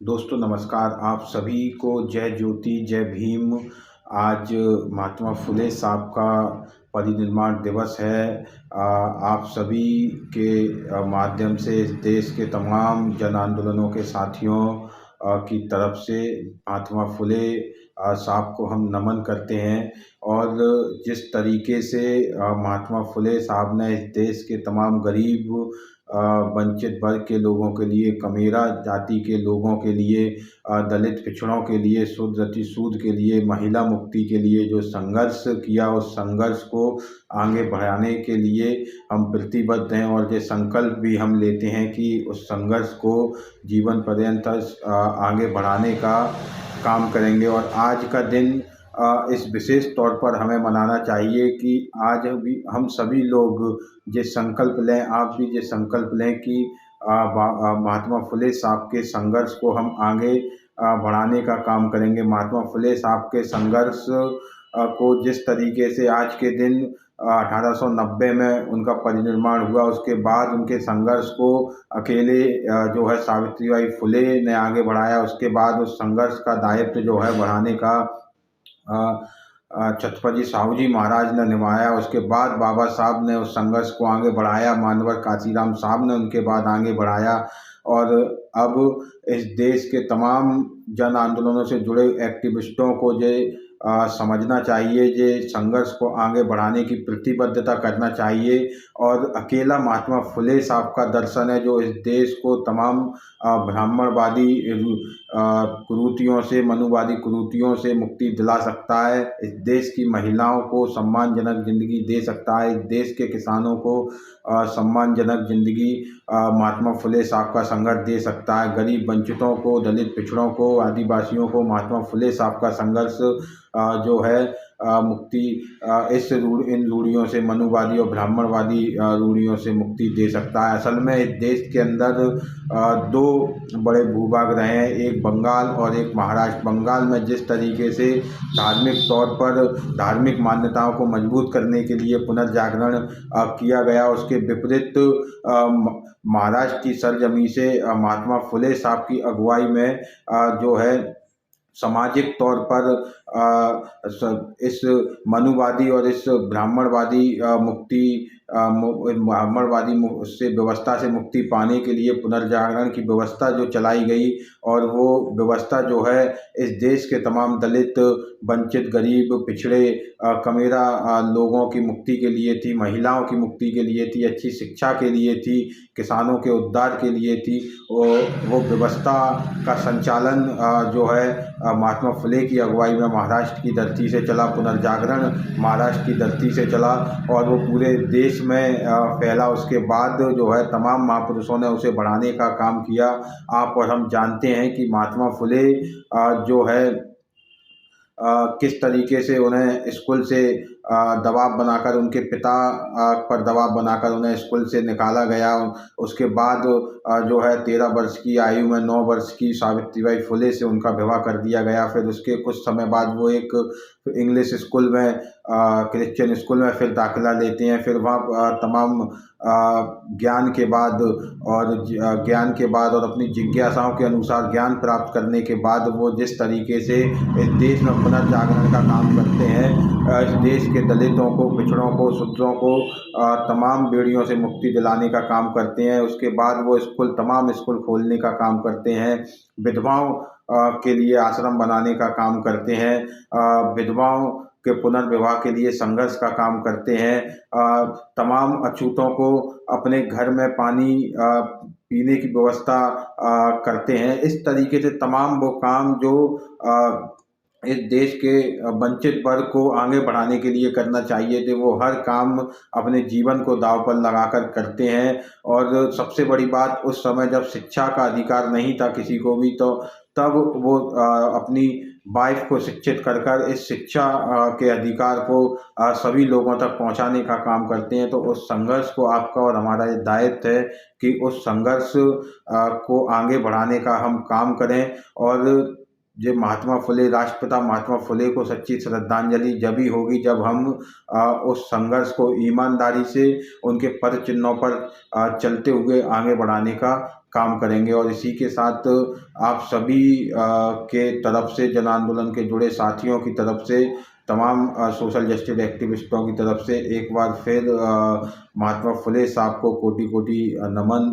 दोस्तों नमस्कार। आप सभी को जय ज्योति जय भीम। आज महात्मा फुले साहब का परिनिर्वाण दिवस है। आप सभी के माध्यम से इस देश के तमाम जन आंदोलनों के साथियों की तरफ से महात्मा फुले साहब को हम नमन करते हैं। और जिस तरीके से महात्मा फुले साहब ने इस देश के तमाम गरीब वंचित वर्ग के लोगों के लिए, कमेरा जाति के लोगों के लिए, दलित पिछड़ों के लिए, शूद्र अतिसूद के लिए, महिला मुक्ति के लिए जो संघर्ष किया, उस संघर्ष को आगे बढ़ाने के लिए हम प्रतिबद्ध हैं। और ये संकल्प भी हम लेते हैं कि उस संघर्ष को जीवन पर्यंत आगे बढ़ाने का काम करेंगे। और आज का दिन इस विशेष तौर पर हमें मनाना चाहिए कि आज भी हम सभी लोग ये संकल्प लें, आप भी ये संकल्प लें कि महात्मा फुले साहब के संघर्ष को हम आगे बढ़ाने का काम करेंगे। महात्मा फुले साहब के संघर्ष को जिस तरीके से आज के दिन 1890 में उनका परिनिर्वाण हुआ, उसके बाद उनके संघर्ष को अकेले जो है सावित्रीबाई फुले ने आगे बढ़ाया। उसके बाद उस संघर्ष का दायित्व जो है बढ़ाने का छत्रपति साहू जी महाराज ने निभाया। उसके बाद बाबा साहब ने उस संघर्ष को आगे बढ़ाया, मानवर काशीराम साहब ने उनके बाद आगे बढ़ाया। और अब इस देश के तमाम जन आंदोलनों से जुड़े एक्टिविस्टों को समझना चाहिए, ये संघर्ष को आगे बढ़ाने की प्रतिबद्धता करना चाहिए। और अकेला महात्मा फुले साहब का दर्शन है जो इस देश को तमाम ब्राह्मणवादी कुरीतियों से, मनुवादी कुरीतियों से मुक्ति दिला सकता है। इस देश की महिलाओं को सम्मानजनक ज़िंदगी दे सकता है। इस देश के किसानों को सम्मानजनक ज़िंदगी महात्मा फुले साहब का संघर्ष दे सकता है। गरीब वंचितों को, दलित पिछड़ों को, आदिवासियों को महात्मा फुले साहब का संघर्ष जो है मुक्ति इन रूढ़ियों से, मनुवादी और ब्राह्मणवादी रूढ़ियों से मुक्ति दे सकता है। असल में इस देश के अंदर दो बड़े भूभाग रहे हैं, एक बंगाल और एक महाराष्ट्र। बंगाल में जिस तरीके से धार्मिक तौर पर धार्मिक मान्यताओं को मजबूत करने के लिए पुनर्जागरण किया गया, उसके विपरीत महाराष्ट्र की सरजमी से महात्मा फुले साहब की अगुवाई में जो है सामाजिक तौर पर इस मनुवादी और इस ब्राह्मणवादी ब्राह्मणवादी उससे व्यवस्था से मुक्ति पाने के लिए पुनर्जागरण की व्यवस्था जो चलाई गई, और वो व्यवस्था जो है इस देश के तमाम दलित, वंचित, गरीब, पिछड़े, कमेरा लोगों की मुक्ति के लिए थी, महिलाओं की मुक्ति के लिए थी, अच्छी शिक्षा के लिए थी, किसानों के उद्धार के लिए थी। वो व्यवस्था का संचालन जो है महात्मा फुले की अगुवाई में महाराष्ट्र की धरती से चला। पुनर्जागरण महाराष्ट्र की धरती से चला और वो पूरे देश में फैला। उसके बाद जो है तमाम महापुरुषों ने उसे बढ़ाने का काम किया। आप और हम जानते हैं कि महात्मा फुले जो है किस तरीके से उन्हें स्कूल से दबाव बनाकर, उनके पिता पर दबाव बनाकर उन्हें स्कूल से निकाला गया। उसके बाद जो है 13 वर्ष की आयु में 9 वर्ष की सावित्रीबाई फुले से उनका विवाह कर दिया गया। फिर उसके कुछ समय बाद वो एक इंग्लिश स्कूल में, क्रिश्चियन स्कूल में फिर दाखिला लेते हैं। फिर वहाँ तमाम ज्ञान के बाद और अपनी जिज्ञासाओं के अनुसार ज्ञान प्राप्त करने के बाद वो जिस तरीके से इस देश में पुनर्जागरण का काम करते हैं, इस देश के दलितों को, पिछड़ों को, शूद्रों को तमाम बेड़ियों से मुक्ति दिलाने का काम करते हैं। उसके बाद वो तमाम स्कूल खोलने का काम करते हैं, विधवाओं के लिए आश्रम बनाने का काम करते हैं, विधवाओं के पुनर्विवाह के लिए संघर्ष का काम करते हैं, तमाम अछूतों को अपने घर में पानी पीने की व्यवस्था करते हैं। इस तरीके से तमाम वो काम जो इस देश के वंचित वर्ग को आगे बढ़ाने के लिए करना चाहिए थे, वो हर काम अपने जीवन को दांव पर लगाकर करते हैं। और सबसे बड़ी बात, उस समय जब शिक्षा का अधिकार नहीं था किसी को भी, तो तब वो अपनी वाइफ को शिक्षित कर कर इस शिक्षा के अधिकार को सभी लोगों तक पहुंचाने का काम करते हैं। तो उस संघर्ष को आपका और हमारा ये दायित्व है कि उस संघर्ष को आगे बढ़ाने का हम काम करें। और जो महात्मा फुले, राष्ट्रपिता महात्मा फुले को सच्ची श्रद्धांजलि जभी होगी जब हम उस संघर्ष को ईमानदारी से उनके पद चिन्हों पर चलते हुए आगे बढ़ाने का काम करेंगे। और इसी के साथ आप सभी के तरफ से, जन आंदोलन के जुड़े साथियों की तरफ से, तमाम सोशल जस्टिस एक्टिविस्टों की तरफ से एक बार फिर महात्मा फुले साहब को कोटि कोटि नमन।